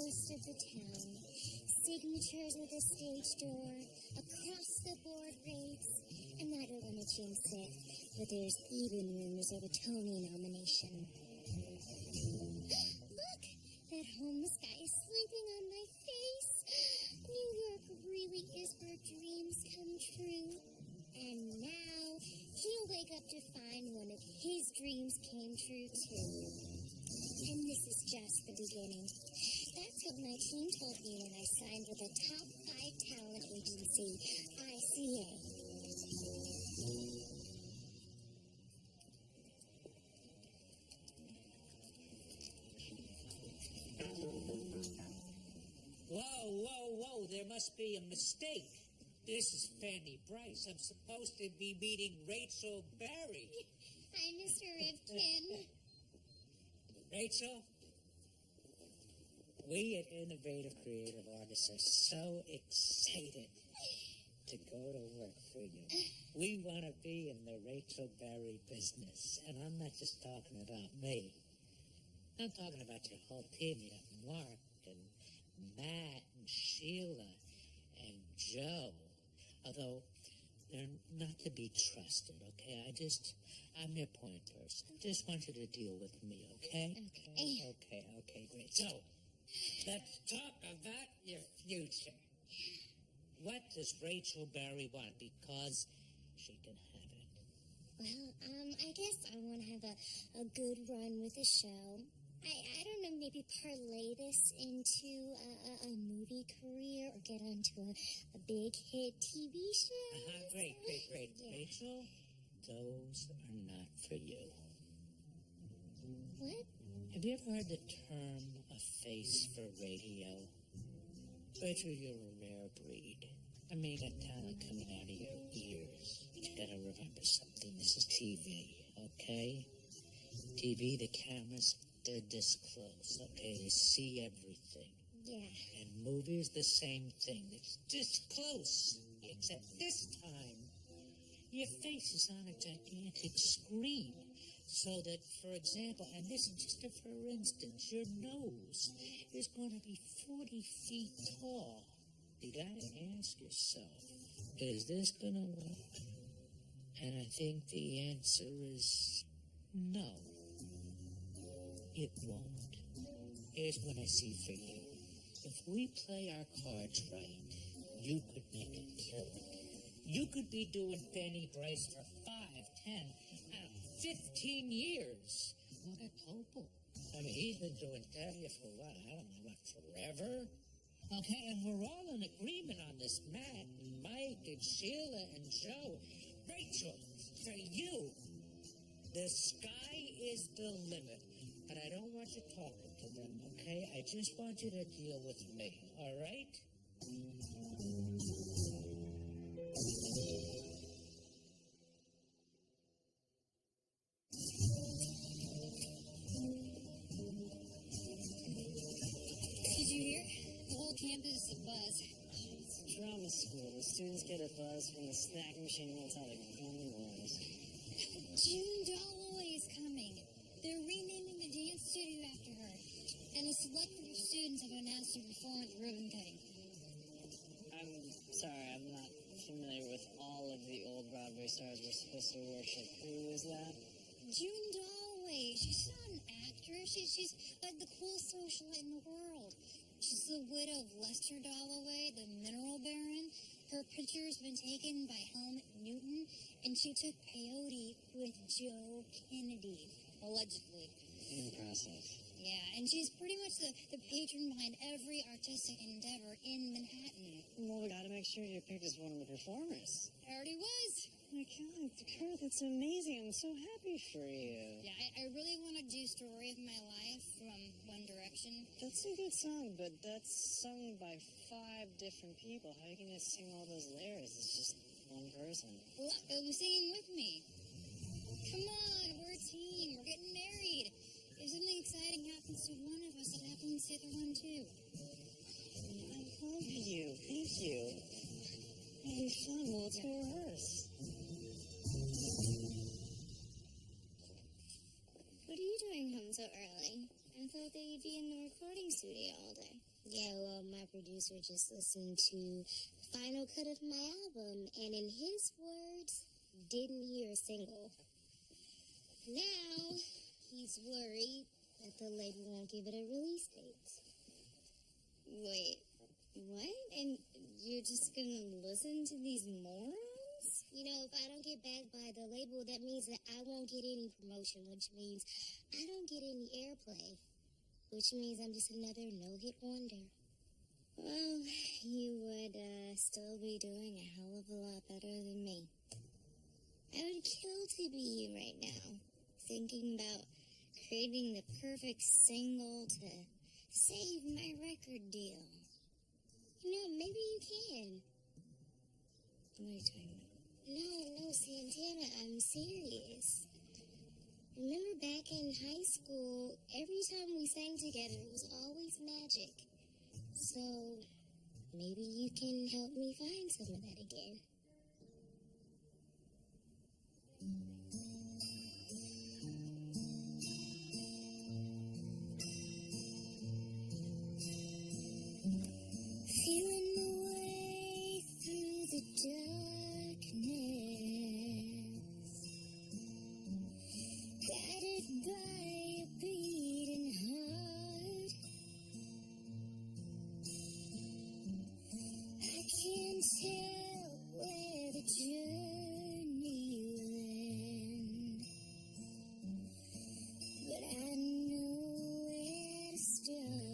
most of the town. Signatures at the stage door, across-the-board rates, and I don't want to jinx it, but there's even rumors of a Tony nomination. Look! That homeless guy is sleeping on my face. New York really is where dreams come true. And now he'll wake up to find one of his dreams came true too. And this is just the beginning. That's what my team told me when I signed with a top 5 talent agency, ICA. Whoa, there must be a mistake. This is Fanny Bryce. I'm supposed to be meeting Rachel Berry. Hi, Mr. Rifkin. Rachel, we at Innovative Creative Artists are so excited to go to work for you. We want to be in the Rachel Berry business. And I'm not just talking about me. I'm talking about your whole team. You have Mark and Matt and Sheila and Joe. Although they're not to be trusted, okay? I'm your point person. I just want you to deal with me, okay? Okay, great. So, let's talk about your future. What does Rachel Berry want? Because she can have it. Well, I guess I want to have a good run with the show. I don't know, maybe parlay this into a movie career or get onto a big hit TV show. Great. Yeah. Rachel, those are not for you. What? Have you ever heard the term a face for radio? Rachel, you're a rare breed. I mean, a talent coming out of your ears. But you gotta remember something. This is TV, okay? TV, the cameras, they're this close, okay? They see everything. Yeah. And movies, the same thing. It's this close. Except this time, your face is on a gigantic screen. So that, for example, and this is just a for instance, your nose is going to be 40 feet tall. You gotta ask yourself, is this gonna work? And I think the answer is no. It won't. Here's what I see for you. If we play our cards right, you could make a killing. You could be doing Fanny Bryce for 5, 10, 15 years. What a topo. I mean, he's been doing Fanny for what? I don't know, what, forever? Okay, and we're all in agreement on this. Matt, and Mike, and Sheila, and Joe. Rachel, for you, the sky is the limit. But I don't want you talking to them, okay? I just want you to deal with me, all right? Did you hear? The whole campus is abuzz. It's drama school. The students get a buzz from the snack machine while telling funny ones. June Dalloway is coming. They're renaming the dance studio after her. And a select group of students have announced her perform at the ribbon cutting. I'm sorry, I'm not familiar with all of the old Broadway stars we're supposed to worship. Who is that? June Dalloway. She's not an actress. She's like the coolest socialite in the world. She's the widow of Lester Dalloway, the mineral baron. Her picture's been taken by Helmut Newton, and she took peyote with Joe Kennedy. Allegedly. Impressive. Yeah, and she's pretty much the patron behind every artistic endeavor in Manhattan. Well, we gotta make sure you're picked as one of the performers. I already was. Oh my God, Kurt, that's amazing. I'm so happy for you. Yeah, I really want to do Story of My Life from One Direction. That's a good song, but that's sung by 5 different people. How are you gonna sing all those lyrics? It's just one person. Well, who's singing with me? Come on, we're a team. We're getting married. If something exciting happens to one of us, it happens to the other one, too. I love you. Thank you. It'll be fun. Well, let's go rehearse. What are you doing home so early? I thought that you'd be in the recording studio all day. Yeah, well, my producer just listened to the final cut of my album, and in his words, didn't hear a single. Now, he's worried that the label won't give it a release date. Wait, what? And you're just gonna listen to these morons? You know, if I don't get backed by the label, that means that I won't get any promotion, which means I don't get any airplay, which means I'm just another no-hit wonder. Well, you would still be doing a hell of a lot better than me. I would kill to be you right now, thinking about creating the perfect single to save my record deal. You know, maybe you can. What are you talking about? No, Santana, I'm serious. Remember back in high school, every time we sang together, it was always magic. So, maybe you can help me find some of that again. Feeling my way through the darkness, guided by a beating heart. I can't tell where the journey will end, but I know where to start.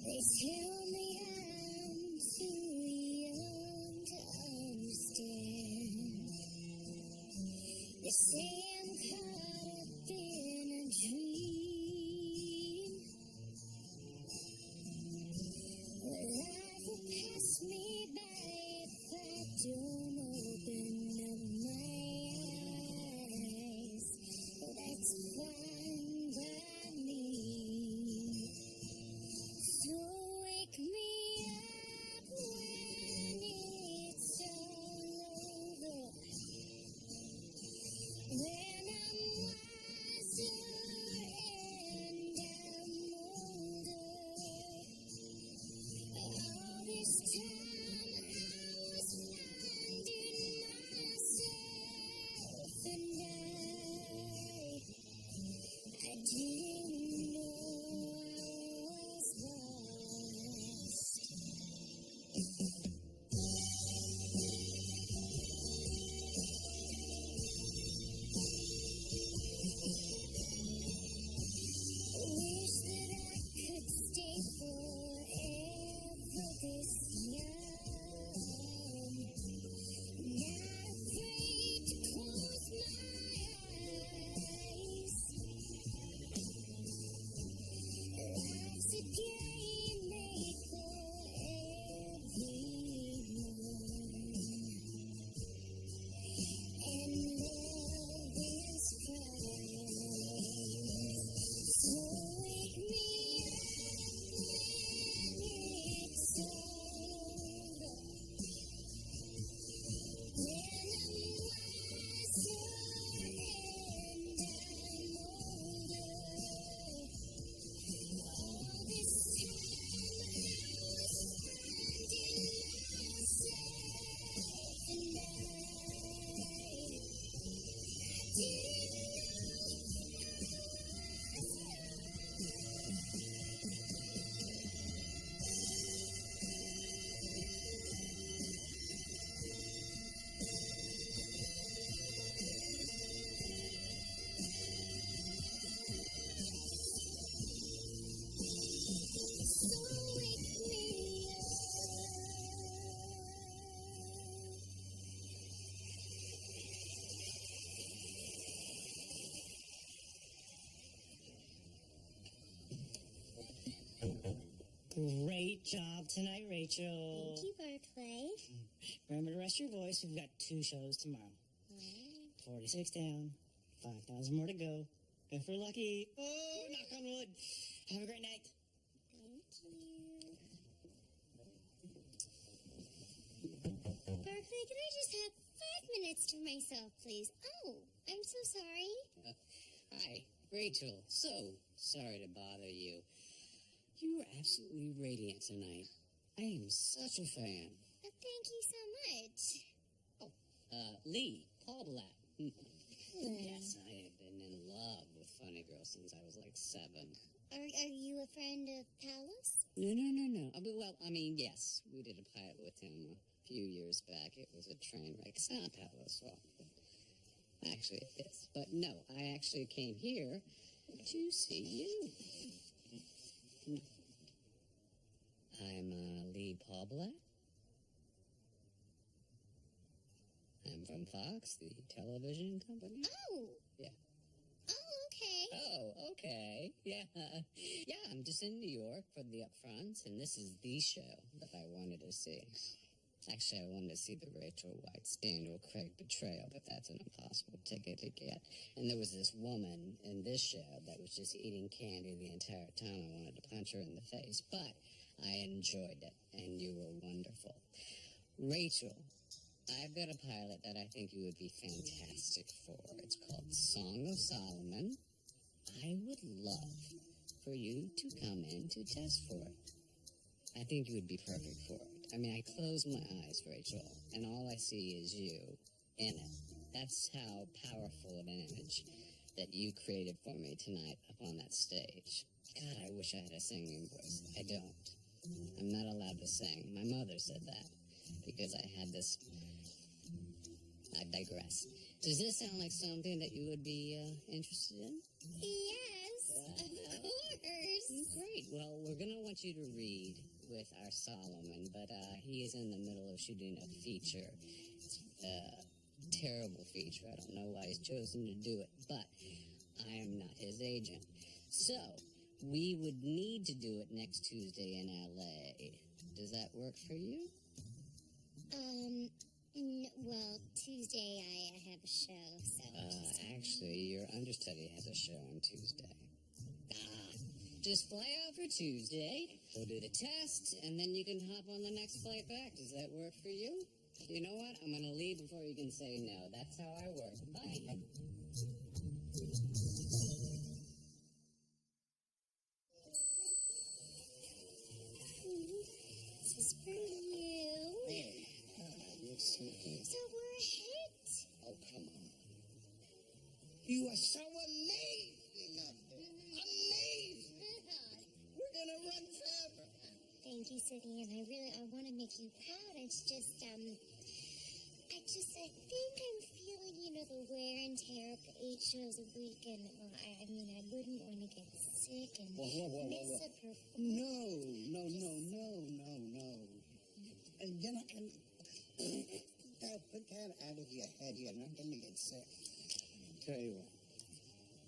They tell me I'm too young to understand. They say I'm caught up in a dream. Well, life will pass me by if I don't open up my eyes. Well, that's fine by me. So wake me up when it's all over, when I'm wiser and I'm older. All this time I was finding myself, and I didn't know I was lost. Wish that I could stay forever this young, not afraid to close my eyes. Life's a game made for everyone, and love is prize. So wake me up when it's all over, when I'm wiser and I'm older. All this time I was finding myself, and I didn't Great job tonight, Rachel. Thank you, Barclay. Remember to rest your voice. We've got 2 shows tomorrow. 46 down, 5,000 more to go. If we're lucky, knock on wood. Have a great night. Thank you. Barclay, can I just have 5 minutes to myself, please? Oh, I'm so sorry. Hi, Rachel. So, Sorry to bother you. You were absolutely radiant tonight. I am such a fan. Thank you so much. Lee, Paul Black. Yes, I have been in love with Funny Girl since I was like 7. Are you a friend of Palos? No. Well, I mean, yes, we did a pilot with him a few years back. It was a train wreck. It's not Palos' fault. Actually, it is. But no, I actually came here to see you. I'm Lee Paul Black. I'm from Fox, the television company. Oh. Yeah. Oh, okay. Oh, okay. Yeah. Yeah, I'm just in New York for the upfronts, and this is the show that I wanted to see. Actually, I wanted to see the Rachel Weisz Daniel Craig betrayal, but that's an impossible ticket to get. And there was this woman in this show that was just eating candy the entire time. I wanted to punch her in the face, but I enjoyed it, and you were wonderful. Rachel, I've got a pilot that I think you would be fantastic for. It's called Song of Solomon. I would love for you to come in to test for it. I think you would be perfect for it. I mean, I close my eyes, Rachel, and all I see is you in it. That's how powerful of an image that you created for me tonight up on that stage. God, I wish I had a singing voice. I don't. I'm not allowed to sing. My mother said that because I had this... I digress. Does this sound like something that you would be interested in? Yes, of course. Great. Well, we're going to want you to read with our Solomon, but he is in the middle of shooting a feature. It's a terrible feature. I don't know why he's chosen to do it, but I am not his agent. So, we would need to do it next Tuesday in L.A. Does that work for you? Well, Tuesday I have a show, so... Actually, your understudy has a show on Tuesday. Just fly out for Tuesday, we'll do the test, and then you can hop on the next flight back. Does that work for you? You know what? I'm gonna leave before you can say no. That's how I work. Bye. This is for you. Hey, you're so good. So we're a hit. Oh, come on. You are so amazing up there. Amazing. We're gonna run forever. Thank you, City, and I want to make you proud. It's just, I think I'm feeling, the wear and tear of the 8 shows a week, and, I wouldn't want to get sick and miss a performance. No. And, put that out of your head. You're not gonna get sick. Tell you what,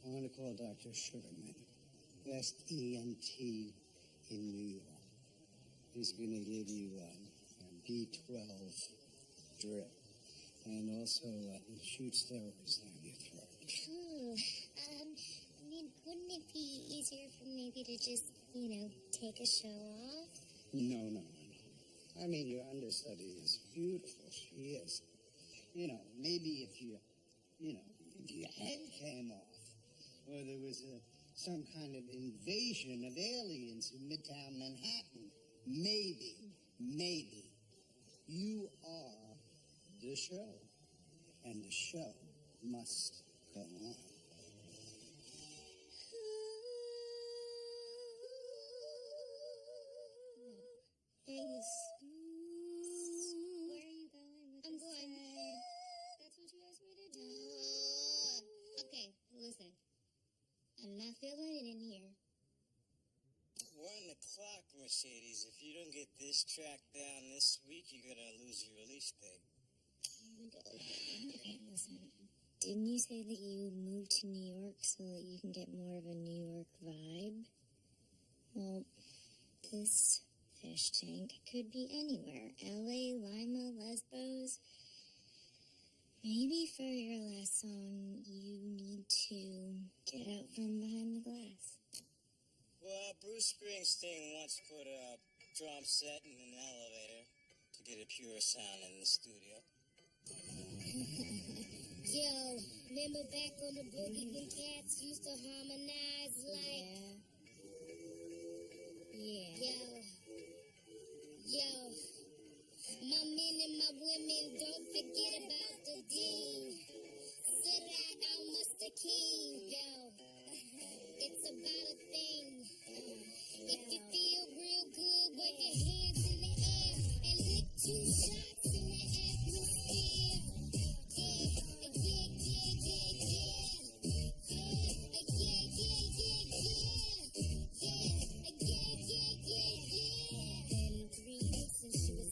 I want to call Dr. Sugarman, best ENT in New York. He's going to give you a B12 drip and also shoot steroids down your throat. Cool. Wouldn't it be easier for maybe to just, take a show off? No. I mean, your understudy is beautiful. She is. Maybe if your head came off, or there was some kind of invasion of aliens in Midtown Manhattan, maybe you are the show, and the show must go on. Thanks. Where are you going with I'm this going. side? That's what you asked me to do. Okay, listen. I'm not feeling it in here. 1 o'clock, Mercedes. If you don't get this track down this week, you're gonna lose your release date. Okay, listen. Didn't you say that you moved to New York so that you can get more of a New York vibe? Well, this fish tank could be anywhere. LA, Lima, Lesbos. Maybe for your last song, you need to get out from behind the glass. Well, Bruce Springsteen once put a drum set in an elevator to get a pure sound in the studio. Yo, Remember back on the boogie when cats used to harmonize like... Yeah. Yo. My men and my women, don't forget about the dean. Sarai, almost the king. Yo. It's about a thing. If you feel real good, wave your hands in the air and lick 2 shots in the atmosphere.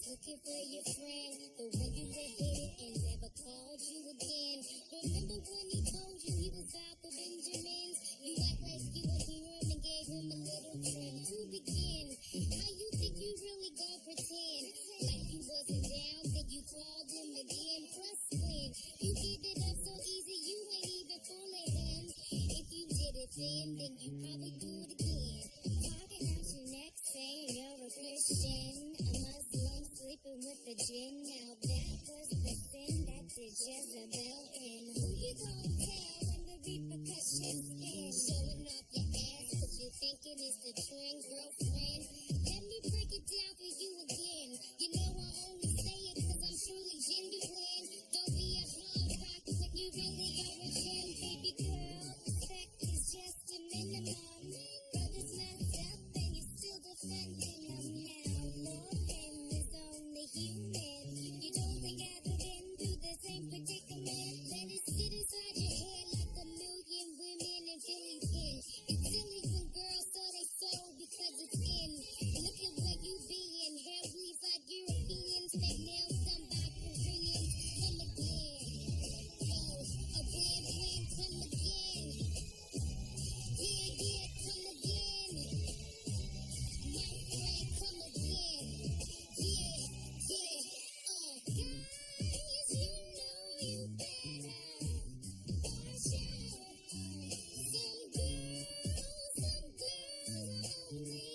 Looking for your friend, the one you were hit and never called you again. Remember when he told you he was out for Benjamins? You act like you were hearing and gave him a little trim to begin. How you think you really gon' pretend? Like you wasn't down, then you called him again. Plus when you give it up so easy, you ain't even fooling him. If you did it then you probably do it again. Talking out your neck saying you're a Christian, a Muslim sleeping with the gin. Now that was the sin that did Jezebel in. Who you gonna tell when the repercussions end? Showing off your ass cause you're thinking it's the trend, girlfriend. Let me break it down for you again. You know I only say it cause I'm truly genuine. Don't be a hard rock when you really are a gem, baby girl. Respect is just a minimum. Brothers messed up and you're still defending them now. More than is only human. You don't think I've been through the same predicament. Let it sit inside your head like a million women in Philly pin. It's silly when girls throw they soul because it's in. Look at where you be in. Hair weaves like Europeans. Fake nails done by Koreans. Come again. Oh, a blim blim, come again. Yeah, come again. My friend, come again. Yeah. Guys, you know you better watch out. Some girls only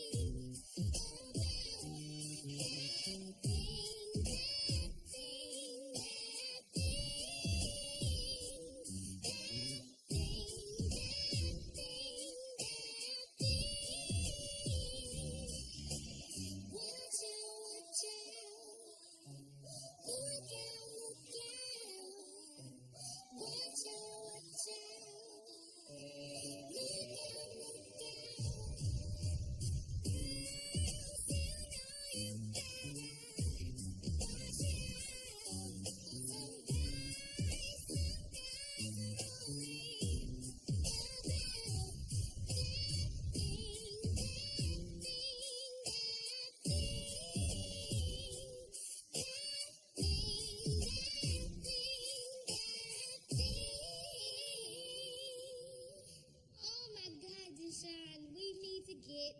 get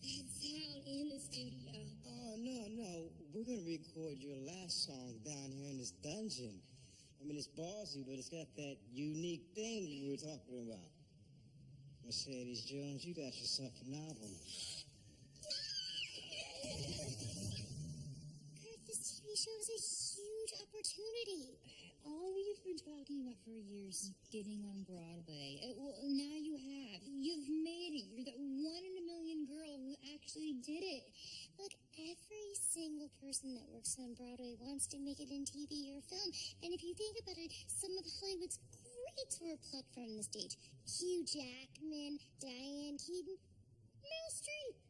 that sound in the studio. Oh, no. We're going to record your last song down here in this dungeon. I mean, it's ballsy, but it's got that unique thing you were talking about. Mercedes Jones, you got yourself an album. Kurt, this TV show is a huge opportunity. All you've been talking about for years, getting on Broadway. Well, now you have. You've made it. You're that 1 in a million girl who actually did it. Look, every single person that works on Broadway wants to make it in TV or film. And if you think about it, some of Hollywood's greats were plucked from the stage. Hugh Jackman, Diane Keaton, Meryl Streep,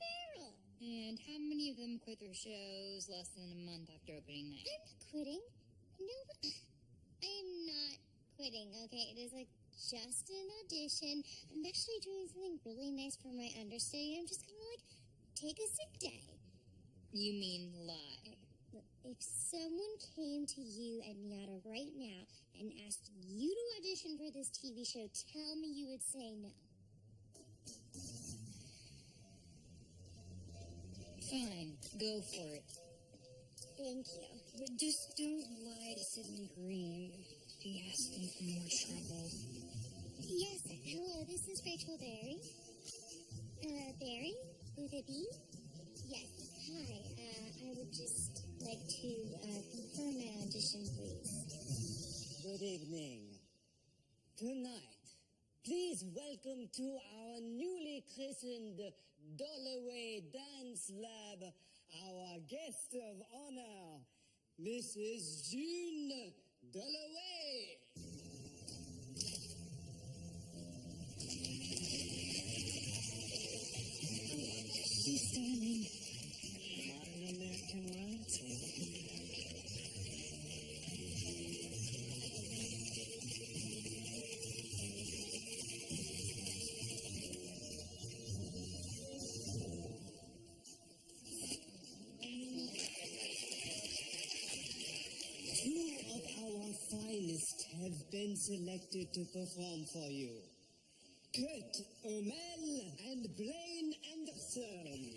Meryl. And how many of them quit their shows less than a month after opening night? I'm not quitting. No, I am not quitting, okay? It is just an audition. I'm actually doing something really nice for my understudy. I'm just gonna take a sick day. You mean lie? Look, if someone came to you at Miata right now and asked you to audition for this TV show, tell me you would say no. Fine, go for it. Thank you. But just don't lie to Sydney Green. Be asking for more trouble. Yes, hello, this is Rachel Berry. Berry? With a B? Yes, hi. I would just like to confirm my audition, please. Good evening. Tonight, please welcome to our newly christened Dollaway Dance Lab our guest of honor, Mrs. June Dollaway. She's standing. Modern American royalty. Two of our finest have been selected to perform for you. Kurt Ermel and Blaine Anderson.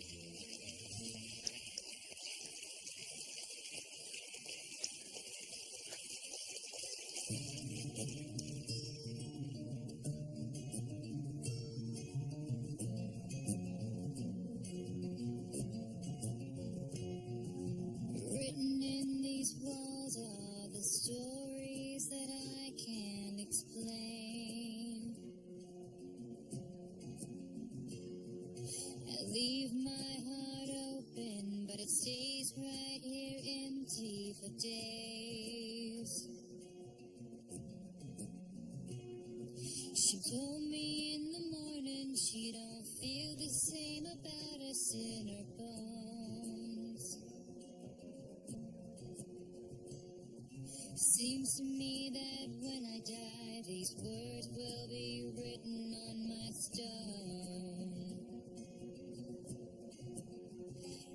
Written in these walls are the stories that I can't explain. I leave my heart open, but it stays right here empty for days. She told me in the morning she don't feel the same about us in her bones. Seems to me that when I die, these words will be written on my stone.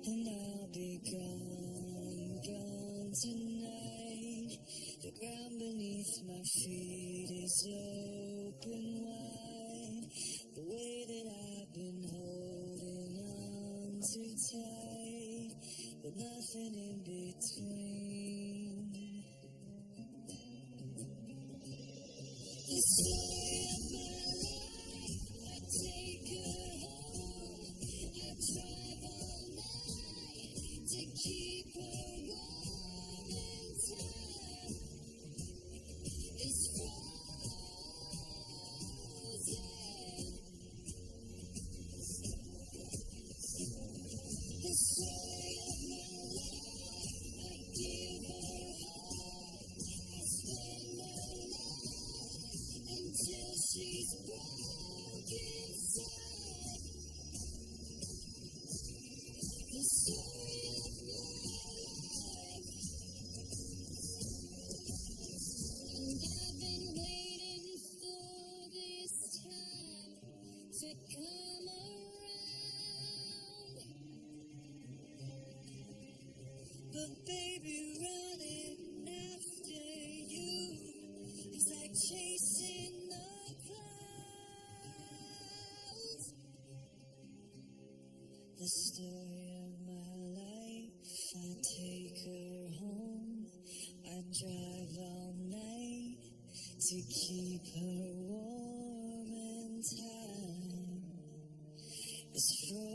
And I'll be gone, gone tonight. The ground beneath my feet is open wide. The way that I've been holding on too tight, but nothing in between. The story of my life, I take her home. I drive all night to keep her warm in time. It's frozen. The story of my life, I give her home. I spend her life until she's broken inside. The story of my life. And I've been waiting for this time to come around. But baby, running after you is like chasing the clouds. The story of my life, I take her home. I drive all night to keep her warm and time is frozen.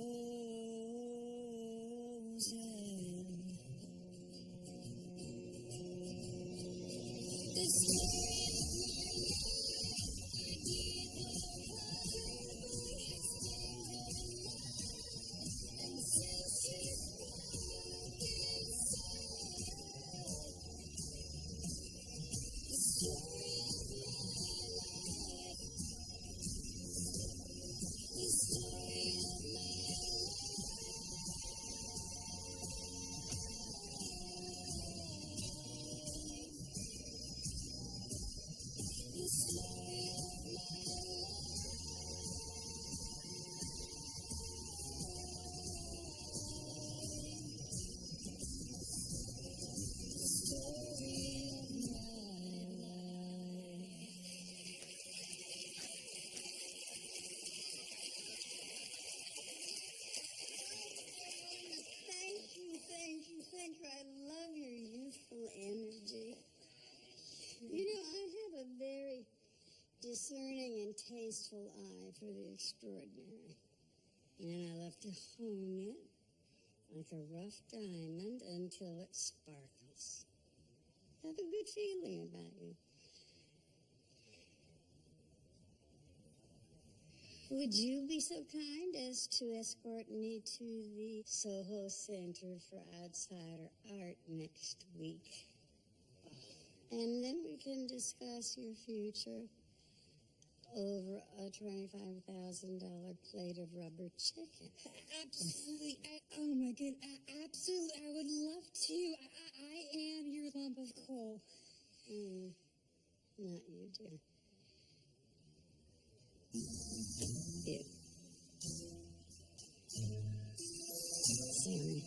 The story of my life, I give her home. I spend her life until she's broken inside. The story of my life. The story of my life. The story of my The story of my life. Thank you. I love your youthful energy. You know, I have a very discerning and tasteful eye for the extraordinary. And I love to hone it like a rough diamond until it sparkles. I have a good feeling about you. Would you be so kind as to escort me to the Soho Center for Outsider Art next week? And then we can discuss your future over a $25,000 plate of rubber chicken. Absolutely. Oh my god. Absolutely. I would love to. I am your lump of coal. Not you, dear. You. Sammy.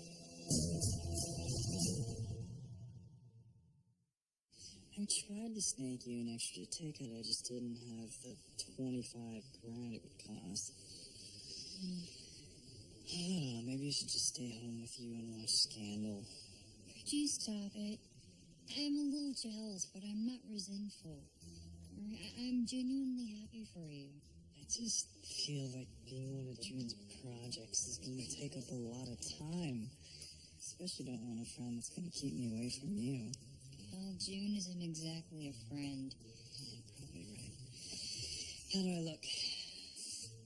I tried to snake you an extra ticket. I just didn't have the $25,000 it would cost. I don't know. Maybe I should just stay home with you and watch Scandal. Could you stop it? I'm a little jealous, but I'm not resentful. I'm genuinely happy for you. I just feel like being one of June's projects is going to take up a lot of time. Especially don't want a friend that's going to keep me away from you. Well, June isn't exactly a friend. You're probably right. How do I look?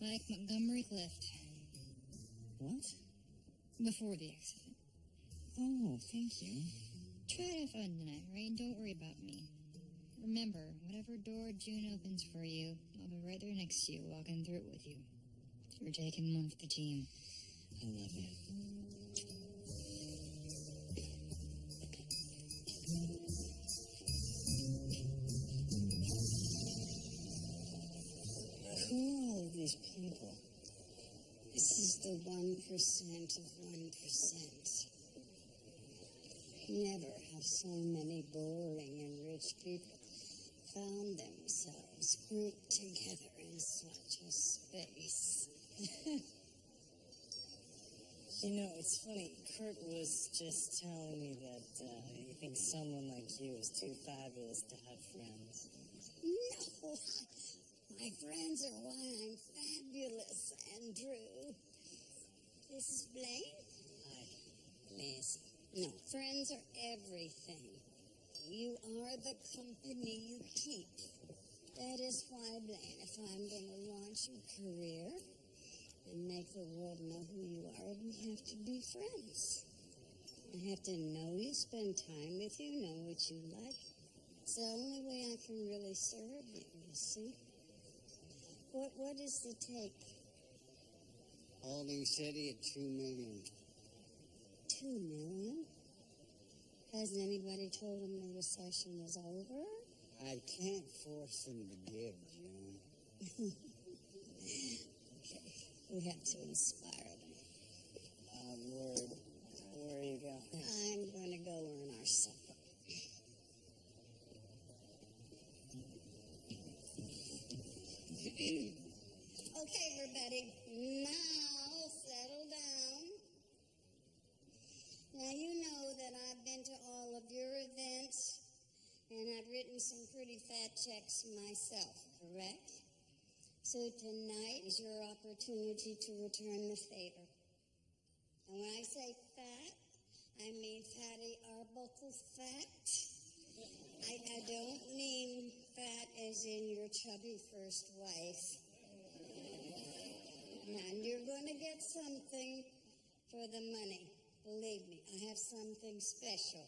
Like Montgomery Clift. What? Before the accident. Oh, thank you. Try to have fun tonight, right? And don't worry about me. Remember, whatever door June opens for you, I'll be right there next to you, walking through it with you. You're taking one for the team. I love you. Who are all of these people? This is the 1% of 1%. Never have so many boring and rich people found themselves grouped together in such a space. You know, it's funny. Kurt was just telling me that he thinks someone like you is too fabulous to have friends. No, my friends are why I'm fabulous, Andrew. This is Blaine. Hi. Please. No, friends are everything. You are the company you keep. That is why, Blaine, if I'm going to launch your career and make the world know who you are, we have to be friends. I have to know you, spend time with you, know what you like. It's the only way I can really serve you, you see. What is the take? Holding steady at $2 million. $2 million? Hasn't anybody told him the recession is over? I can't force them to give, June. Okay, we have to inspire them. Word. Where are you going? I'm going to go earn our supper. Okay, everybody, now settle down. Now, you know that I've been to all of your events, and I've written some pretty fat checks myself, correct? So tonight is your opportunity to return the favor. And when I say fat, I mean Fatty Arbuckle fat. I don't mean fat as in your chubby first wife. And you're going to get something for the money. Believe me, I have something special.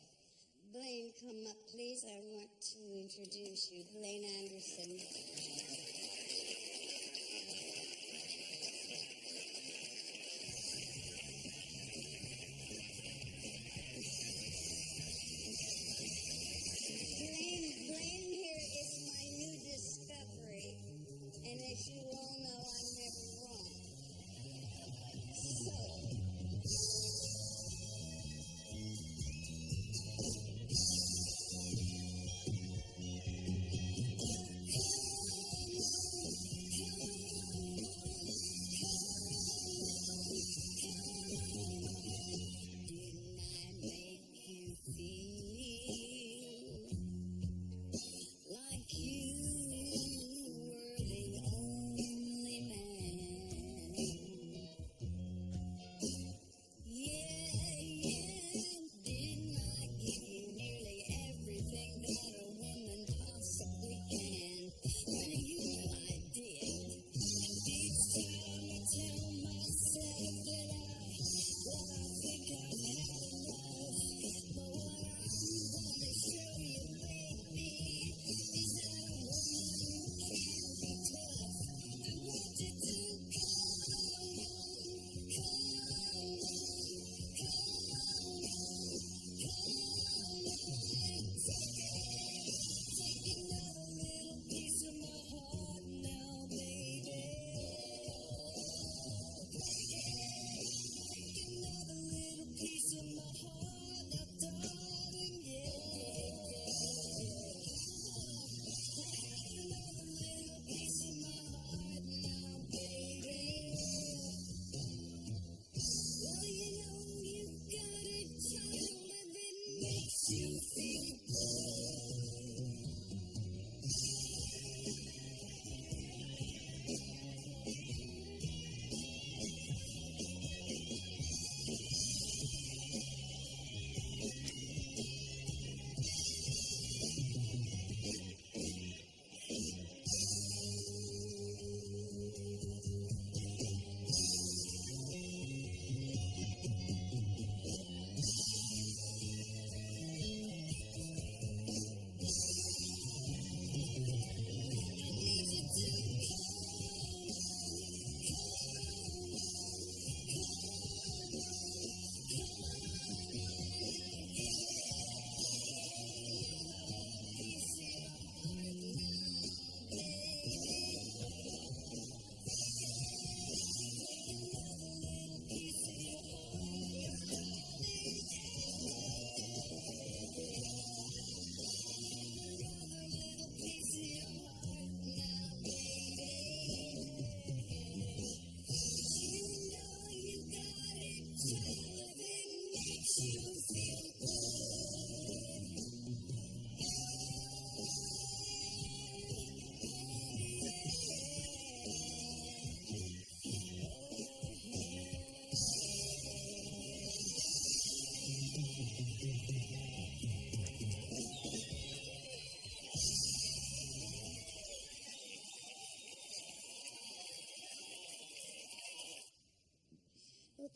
Blaine, come up, please. I want to introduce you. Blaine Anderson. Blaine here is my new discovery. And as you all know, I'm never wrong. So,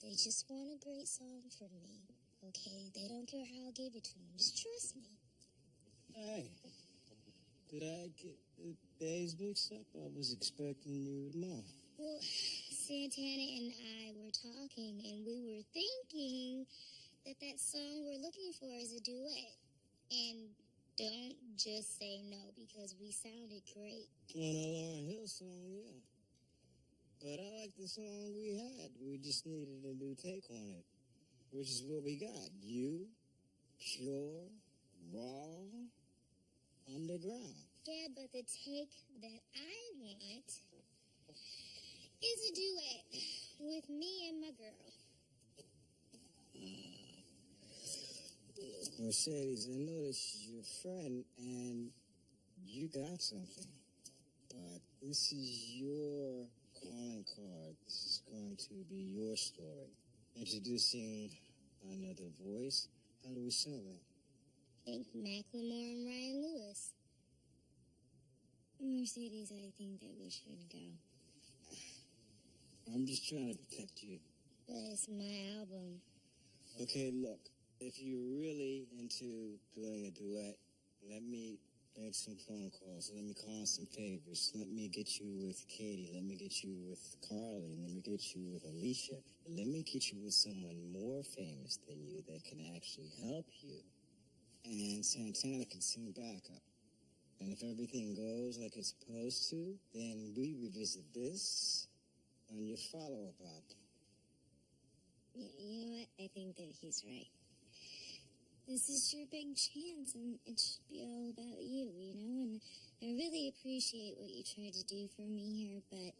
They just want a great song from me, okay? They don't care how I give it to them. Just trust me. Hey, did I get the days mixed up? I was expecting you tomorrow. Well, Santana and I were talking, and we were thinking that song we're looking for is a duet. And don't just say no, because we sounded great. On a Lauryn Hill song, yeah. But I like the song we had. We just needed a new take on it, which is what we got. You, pure, raw, underground. Yeah, but the take that I want is a duet with me and my girl. Look, Mercedes, I know this is your friend, and you got something. But this is your calling card. This is going to be your story. Introducing another voice. How do we sell that? Hank Macklemore and Ryan Lewis. Mercedes, I think that we should go. I'm just trying to protect you. But it's my album. Okay, look. If you're really into doing a duet, let me make some phone calls. Let me call some favors. Let me get you with Katie. Let me get you with Carly. Let me get you with Alicia. Let me get you with someone more famous than you that can actually help you. And Santana can sing backup. And if everything goes like it's supposed to, then we revisit this on your follow-up album. You know what? I think that he's right. This is your big chance, and it should be all about you, you know? And I really appreciate what you tried to do for me here, but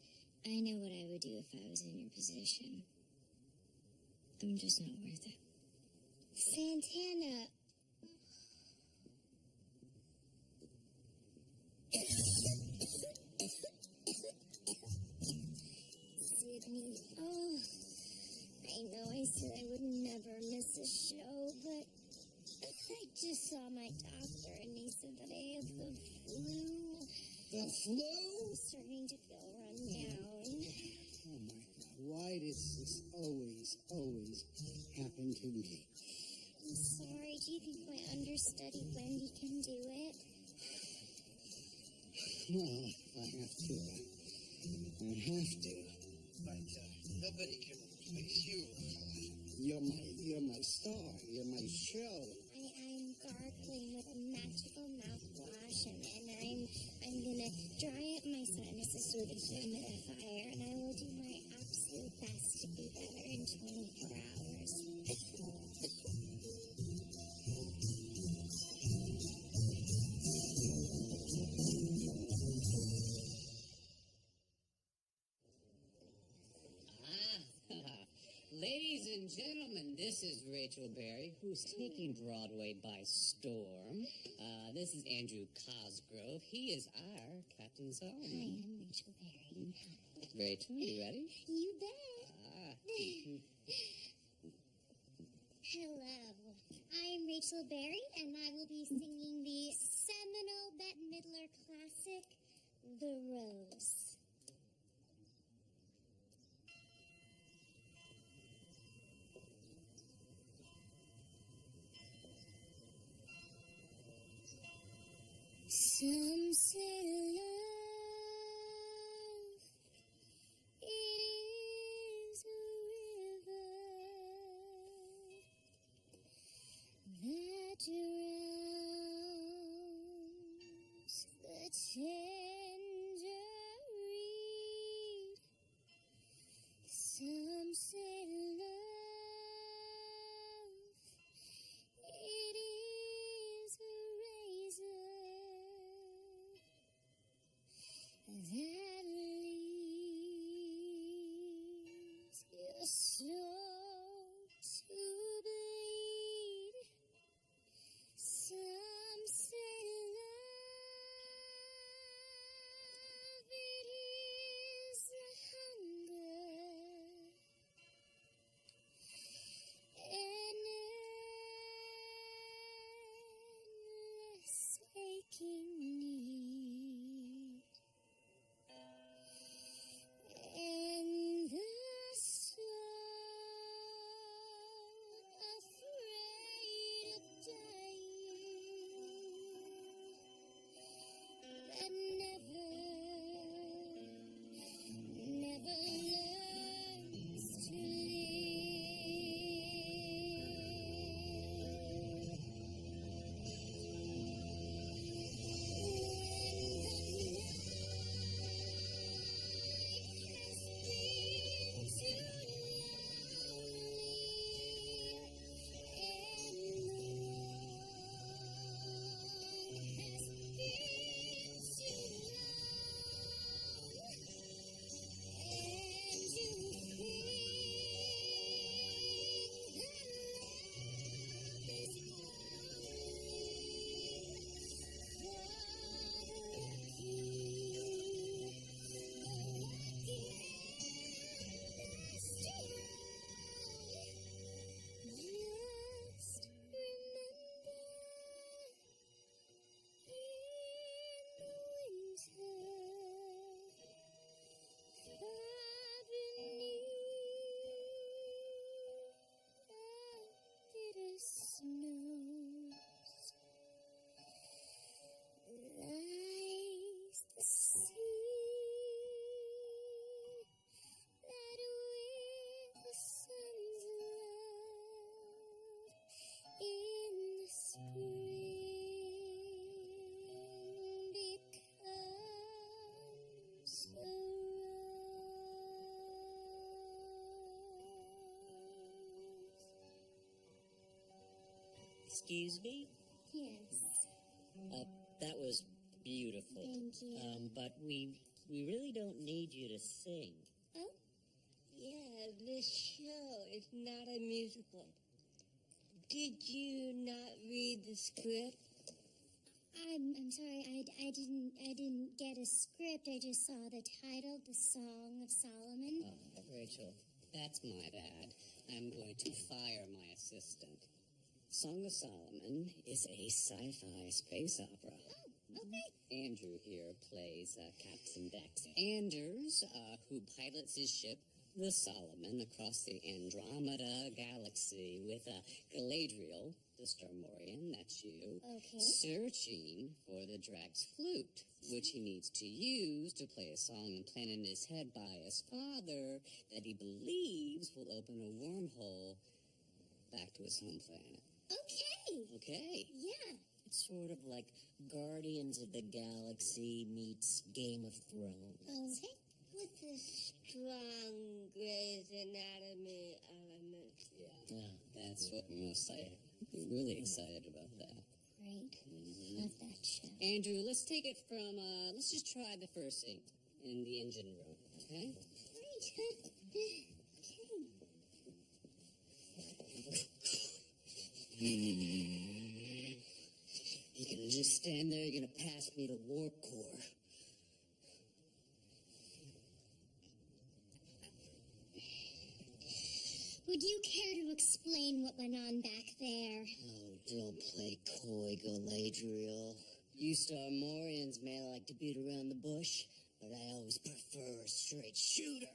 I know what I would do if I was in your position. I'm just not worth it. Santana. Sydney. Oh, I know I said I would never miss a show, but I just saw my doctor, and he said that I have the flu. The flu? I'm starting to feel run down. Oh, my God. Why does this always happen to me? I'm sorry. Do you think my understudy Wendy can do it? Well, if I have to, I have to. But nobody can replace you. You're my star. You're my show. I'm gargling with a magical mouthwash, and I'm gonna dry up my sinuses with a humidifier, and I will do my absolute best to be better in 24 hours. Ladies and gentlemen, this is Rachel Berry, who's taking Broadway by storm. This is Andrew Cosgrove. He is our Captain Solomon. Hi, I'm Rachel Berry. Rachel, you ready? You bet. Hello. I'm Rachel Berry, and I will be singing the seminal Bette Midler classic, The Rose. Some say love, it is a river that drowns the tender reed. Some say love, it is a razor that leaves your soul to bleed. Some say love, Excuse me? Yes. That was beautiful. Thank you. But we really don't need you to sing. Oh? Yeah, this show is not a musical. Did you not read the script? I'm sorry, I didn't get a script. I just saw the title, The Song of Solomon. Oh, Rachel, that's my bad. I'm going to fire my assistant. Song of Solomon is a sci-fi space opera. Oh, okay. Andrew here plays Captain Dex Anders, who pilots his ship, the Solomon, across the Andromeda galaxy with Galadriel, the Starmorian, that's you, Okay. searching for the Drag's flute, which he needs to use to play a song implanted in his head by his father that he believes will open a wormhole back to his home planet. Okay. Okay. Yeah. It's sort of like Guardians of the Galaxy meets Game of Thrones. Okay. With the strong Grey's Anatomy element. Yeah, that's what we're most excited. I'm really excited about that. Great. Mm-hmm. Love that show. Andrew, let's take it from, let's just try the first scene in the engine room, okay? Great. Okay. You're gonna just stand there, you're gonna pass me the warp core. Would you care to explain what went on back there? Oh, don't play coy, Galadriel. You Starmorians may like to beat around the bush, but I always prefer a straight shooter.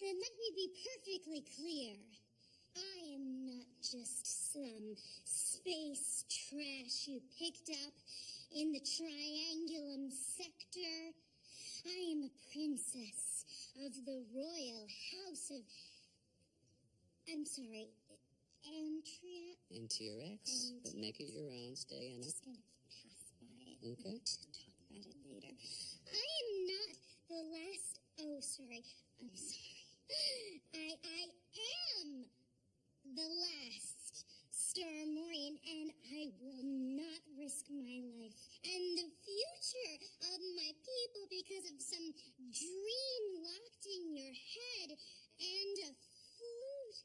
Then let me be perfectly clear. I am not just some space trash you picked up in the Triangulum sector. I am a princess of the royal house of... I'm sorry, Antria? Antirax, but make it your own, stay in it. Just gonna pass by it. Okay. Talk about it later. I am not the last... Oh, sorry. I'm sorry. I am the last Starmorian, and I will not risk my life and the future of my people because of some dream locked in your head and a flute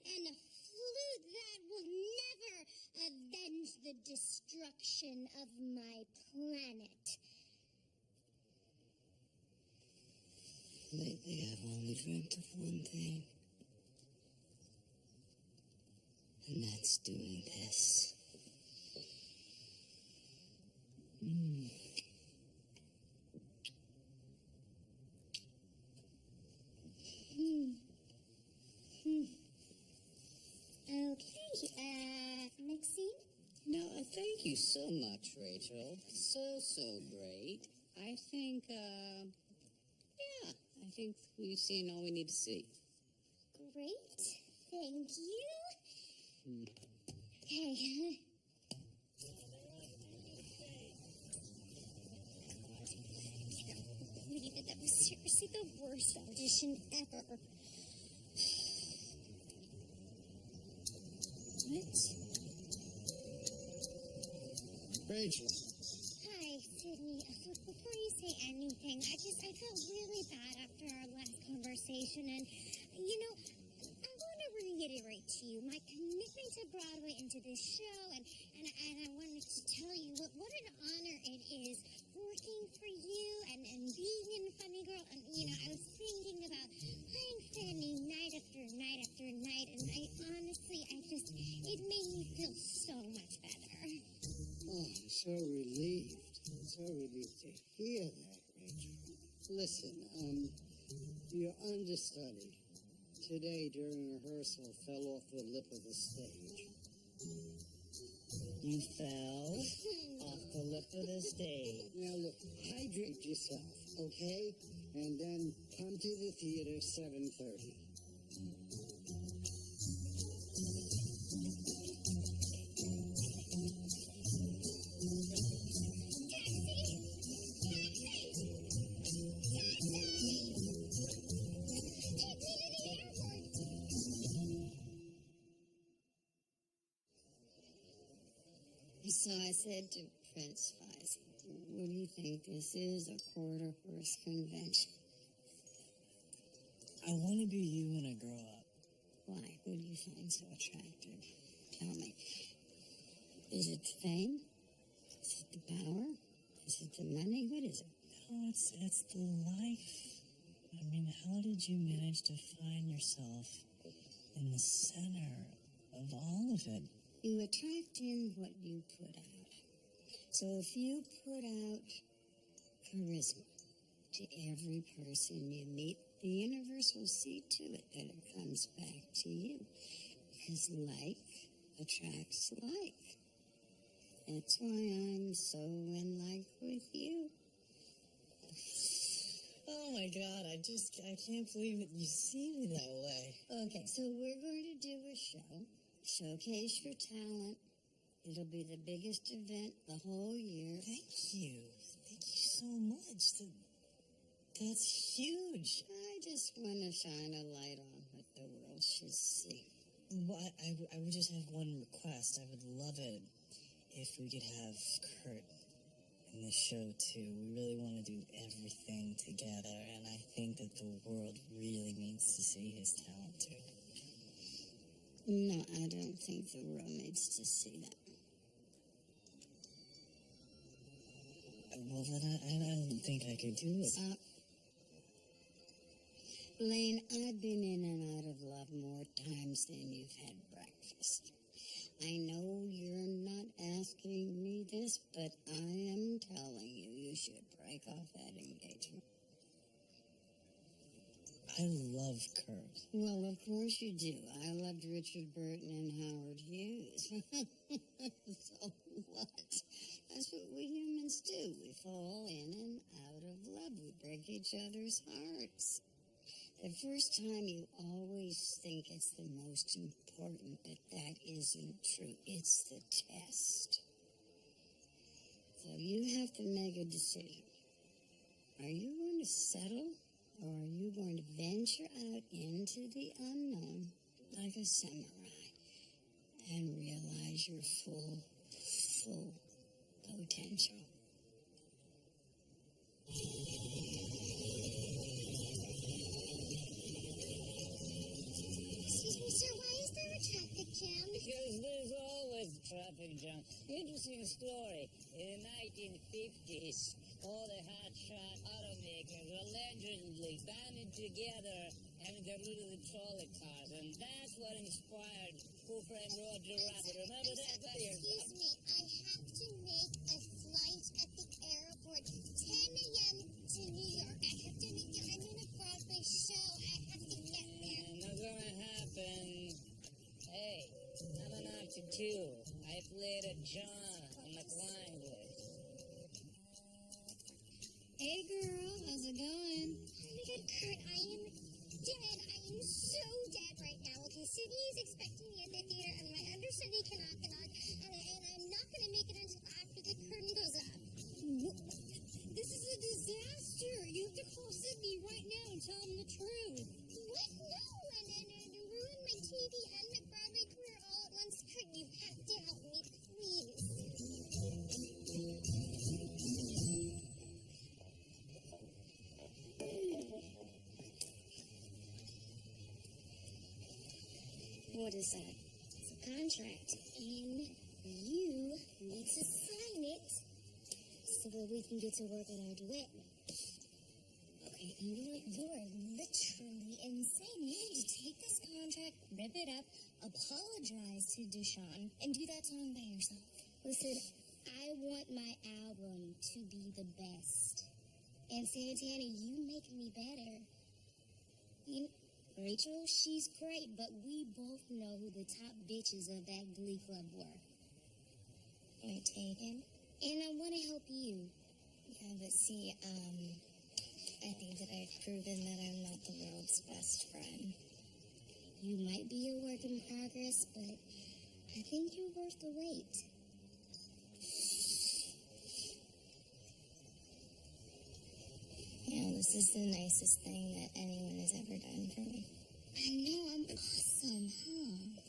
that will never avenge the destruction of my planet. Lately, I've only dreamt of one thing. And that's doing this. Okay, next scene? No, thank you so much, Rachel. So great. I think, I think we've seen all we need to see. Great. Thank you. Okay. That was seriously the worst audition ever. What? Rachel. Hi, Sydney. Before you say anything, I felt really bad after our last conversation, and, I want to reiterate to you my commitment to Broadway and to this show, and I wanted to tell you what an honor it is working for you and being in Funny Girl, and, I was thinking about playing Fanny night after night after night, and it made me feel so much better. Oh, I'm so relieved. So relieved to hear that, Rachel. Listen, your understudy today during rehearsal fell off the lip of the stage. You fell off the lip of the stage. Now look, hydrate yourself, okay? And then come to the theater 7:30. So I said to Prince Faisal, what do you think this is, a quarter horse convention? I want to be you when I grow up. Why? Who do you find so attractive? Tell me. Is it the fame? Is it the power? Is it the money? What is it? No, it's the life. I mean, how did you manage to find yourself in the center of all of it? You attract in what you put out. So if you put out charisma to every person you meet, the universe will see to it that it comes back to you. Because like attracts like. That's why I'm so in like with you. Oh my God, I can't believe that you see me that way. Okay, so we're going to do a show. Showcase your talent. It'll be the biggest event the whole year. Thank you. Thank you so much. That's huge. I just want to shine a light on what the world should see. Well, I would just have one request. I would love it if we could have Kurt in the show too. We really want to do everything together, and I think that the world really needs to see his talent too. No, I don't think the world needs to see that. Well, then I don't think I could do it. Stop. Lane, I've been in and out of love more times than you've had breakfast. I know you're not asking me this, but I am telling you, you should break off that engagement. I love Kurt. Well, of course you do. I loved Richard Burton and Howard Hughes. So what? That's what we humans do. We fall in and out of love. We break each other's hearts. The first time you always think it's the most important, but that isn't true. It's the test. So you have to make a decision. Are you going to settle, or are you going to venture out into the unknown like a samurai and realize your full potential? Excuse me, sir, why is there a traffic jam? Because there's always a traffic jam. Interesting story. In the 1950s, all the hotshot automakers allegedly banded together and got rid of the trolley cars, and that's what inspired Who Framed Roger Rabbit. Remember that? Excuse me, I have to make a flight at the airport, 10 a.m. to New York. I have to make it. I'm in a Broadway show. I have to get there. Not gonna happen. Hey, I'm an actor too. I played a John on the Klein list. Hey girl, how's it going? Oh my God, Kurt, I am dead. I am so dead right now. Okay, Sydney is expecting me at the theater, and my understudy cannot, and I'm not going to make it until after the curtain goes up. This is a disaster. You have to call Sydney right now and tell him the truth. What? No, and ruin my TV and my Broadway career all at once. Kurt, you have to help me, please. What is that? It's a contract, and you need to sign it so that we can get to work on our duet. Okay, you are literally insane. You need to take this contract, rip it up, apologize to Deshaun, and do that song by yourself. Listen, I want my album to be the best. And Santana, you make me better. Rachel, she's great, but we both know who the top bitches of that Glee club were. Point taken. And I want to help you. Yeah, but see, I think that I've proven that I'm not the world's best friend. You might be a work in progress, but I think you're worth the wait. This is the nicest thing that anyone has ever done for me. I know, I'm awesome, huh?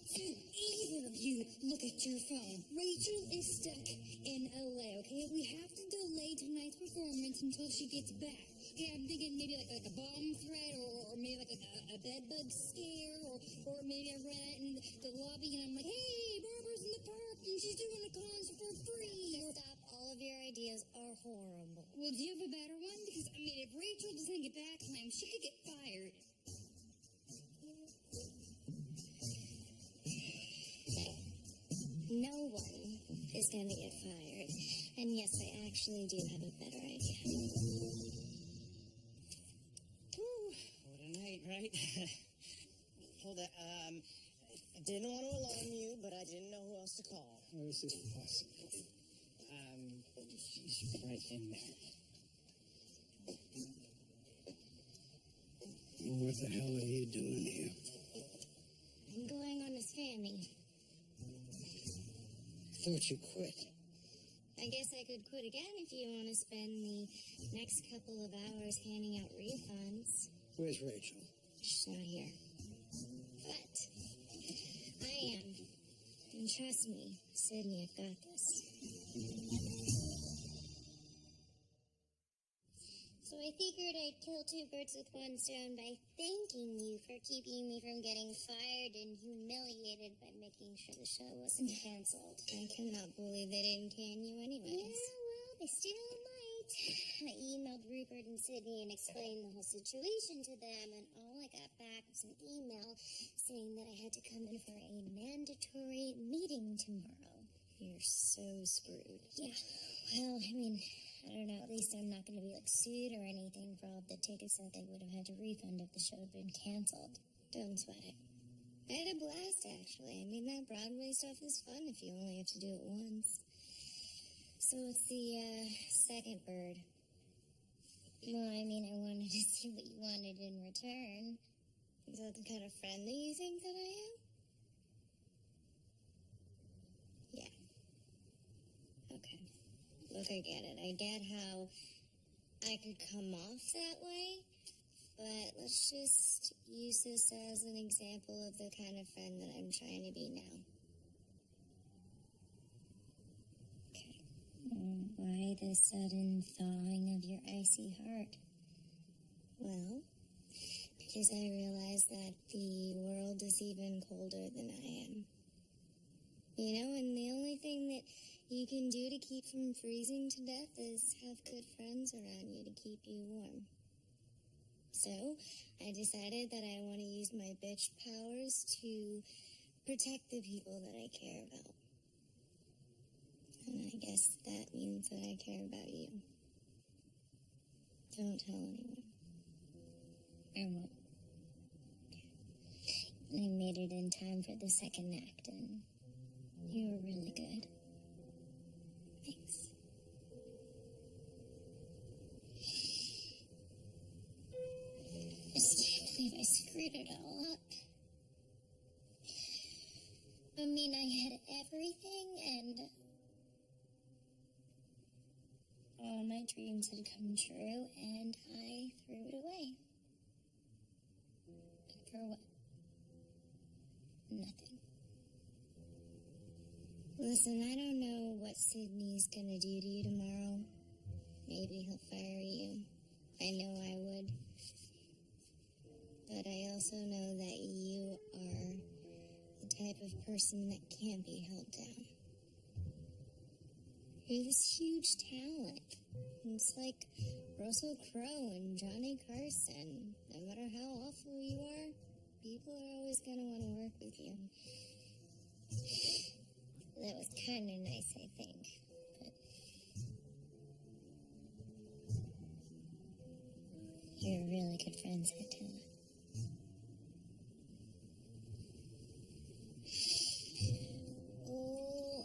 It's easy to you look at your phone. Rachel is stuck in LA, okay? We have to delay tonight's performance until she gets back. Okay, I'm thinking maybe like a bomb threat or maybe like a bed bug scare or maybe I run out in the lobby and I'm like, hey, Barbara's in the park and she's doing a concert for free. Stop. All of your ideas are horrible. Well, do you have a better one? Because, I mean, if Rachel doesn't get back in time, she could get fired. No one is going to get fired. And yes, I actually do have a better idea. Whew, what a night, right? Hold on. I didn't want to alarm you, but I didn't know who else to call. How is this possible? She's right in there. What the hell are you doing here? I'm going on a Spammy. I thought you quit. I guess I could quit again if you want to spend the next couple of hours handing out refunds. Where's Rachel? She's not here. But I am. And trust me, Sydney, I've got this. So I figured I'd kill two birds with one stone by thanking you for keeping me from getting fired and humiliated by making sure the show wasn't canceled. I cannot believe they didn't can you anyways. Yeah, well, they still might. I emailed Rupert and Sydney and explained the whole situation to them, and all I got back was an email saying that I had to come in for a mandatory meeting tomorrow. You're so screwed. Yeah, well, I mean, I don't know, at least I'm not going to be, sued or anything for all the tickets that they would have had to refund if the show had been canceled. Don't sweat it. I had a blast, actually. I mean, that Broadway stuff is fun if you only have to do it once. So what's the, second bird? Well, I mean, I wanted to see what you wanted in return. Is that the kind of friend that you think that I am? Yeah. Okay. Look, I get it. I get how I could come off that way, but let's just use this as an example of the kind of friend that I'm trying to be now. Okay. Why the sudden thawing of your icy heart? Well, because I realize that the world is even colder than I am. You know, and the only thing that you can do to keep from freezing to death is have good friends around you to keep you warm. So, I decided that I want to use my bitch powers to protect the people that I care about. And I guess that means that I care about you. Don't tell anyone. I won't. I made it in time for the second act, and you were really good. Thanks. I just can't believe I screwed it all up. I mean, I had everything, and all my dreams had come true, and I threw it away. For what? Nothing. Listen, I don't know what Sydney's gonna do to you tomorrow. Maybe he'll fire you. I know I would. But I also know that you are the type of person that can't be held down. You're this huge talent. It's like Russell Crowe and Johnny Carson. No matter how awful you are, people are always gonna want to work with you. That was kind of nice, I think. But you're really good friends, Attila. Oh,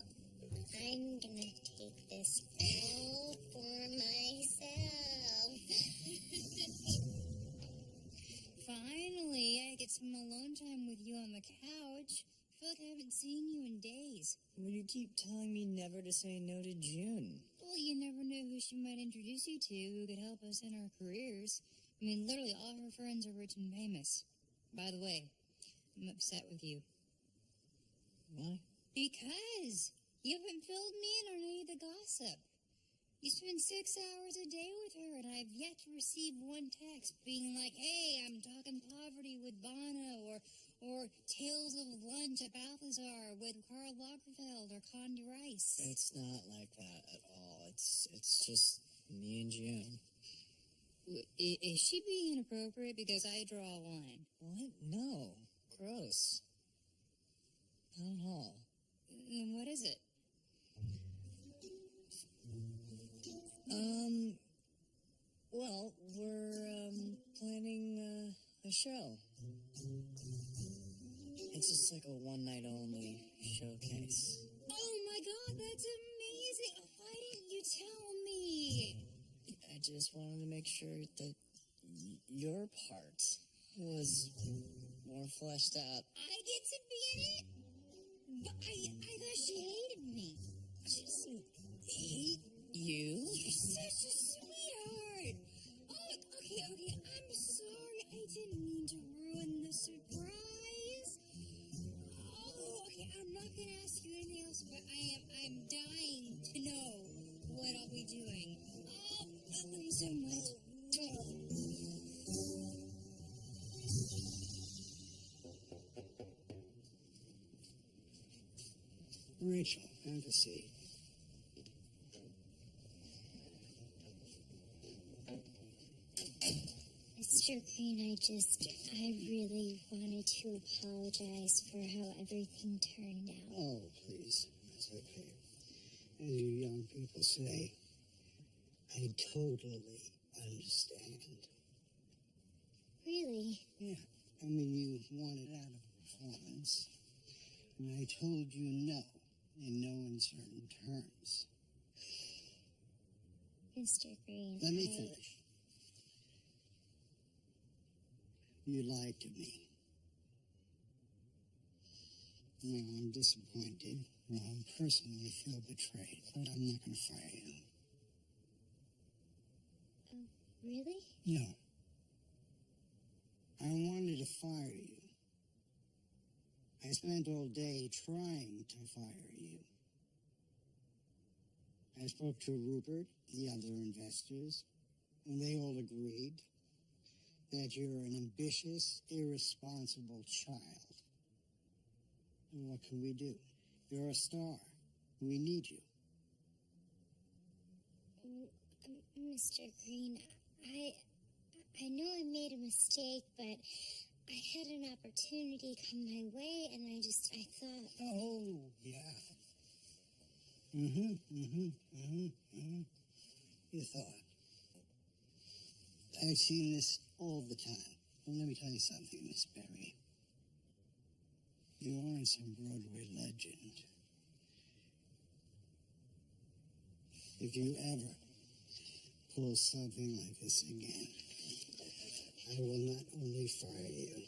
I'm gonna take this all for myself. Finally, I get some alone time with you on the couch. I feel like I haven't seen you in days. Well, you keep telling me never to say no to June. Well, you never know who she might introduce you to who could help us in our careers. I mean, literally all her friends are rich and famous. By the way, I'm upset with you. Why? Because you haven't filled me in on any of the gossip. You spend 6 hours a day with her, and I've yet to receive one text being like, hey, I'm talking poverty with Bono, or tales of lunch at Balthazar with Karl Lagerfeld or Conde Rice. It's not like that at all. It's just me and June. Is she being inappropriate? Because I draw a line. What? No. Gross. Not at all. Then what is it? Well, we're, planning, a show. It's just like a one-night-only showcase. Oh my god, that's amazing! Why didn't you tell me? I just wanted to make sure that your part was more fleshed out. I get to be in it? But I thought she hated me. She doesn't hate you. You're such a sweetheart. Oh, okay, I'm sorry. I didn't mean to ruin the surprise. Oh, okay, I'm not gonna ask you anything else, but I'm dying to know what I'll be doing. Oh, I love you so much. Rachel, have a seat. Mr. Green, I really wanted to apologize for how everything turned out. Oh, please. That's okay. As you young people say, I totally understand. Really? Yeah. I mean, you wanted out of a performance. And I told you no, in no uncertain terms. Mr. Green, Let me finish. You lied to me. Now, I'm disappointed. Well, I personally feel betrayed, but I'm not going to fire you. Oh, really? No. I wanted to fire you. I spent all day trying to fire you. I spoke to Rupert, the other investors, and they all agreed that you're an ambitious, irresponsible child. And what can we do? You're a star. We need you. Mr. Green, I know I made a mistake, but I had an opportunity come my way, and I thought... Oh, yeah. You thought. I've seen this all the time. Well, let me tell you something, Miss Berry. You aren't some Broadway legend. If you ever pull something like this again, I will not only fire you,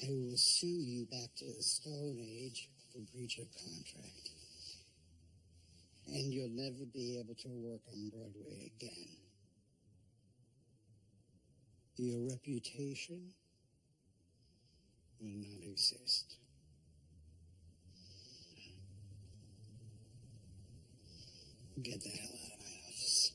I will sue you back to the Stone Age for breach of contract. And you'll never be able to work on Broadway again. Your reputation will not exist. Get the hell out of my office.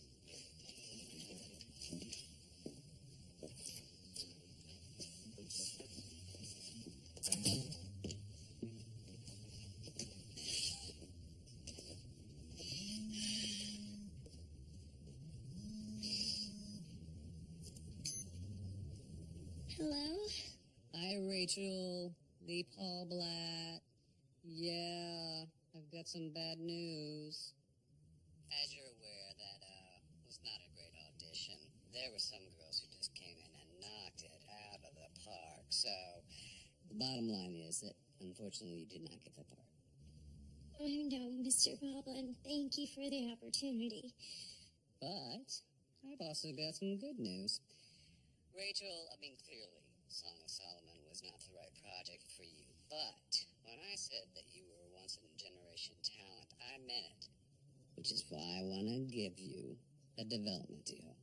Hello? Hi, Rachel. Lee Paul Blatt. Yeah, I've got some bad news. As you're aware, that was not a great audition. There were some girls who just came in and knocked it out of the park. So, the bottom line is that, unfortunately, you did not get the part. I know, Mr. Goblin. Thank you for the opportunity. But, I've also got some good news. Rachel, clearly, Song of Solomon was not the right project for you. But, when I said that you were a once-in-a-generation talent, I meant it. Which is why I want to give you a development deal.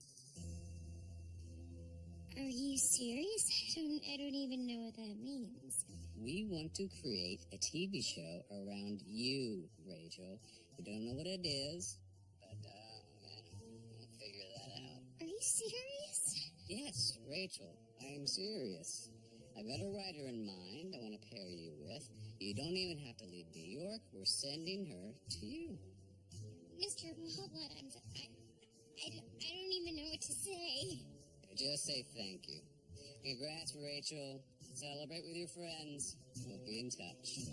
Are you serious? I don't even know what that means. We want to create a TV show around you, Rachel. We don't know what it is, but we'll figure that out. Are you serious? Yes, Rachel, I am serious. I've got a writer in mind I want to pair you with. You don't even have to leave New York. We're sending her to you. Mr. Pablet, I don't even know what to say. Just say thank you. Congrats, Rachel. Celebrate with your friends. We'll be in touch.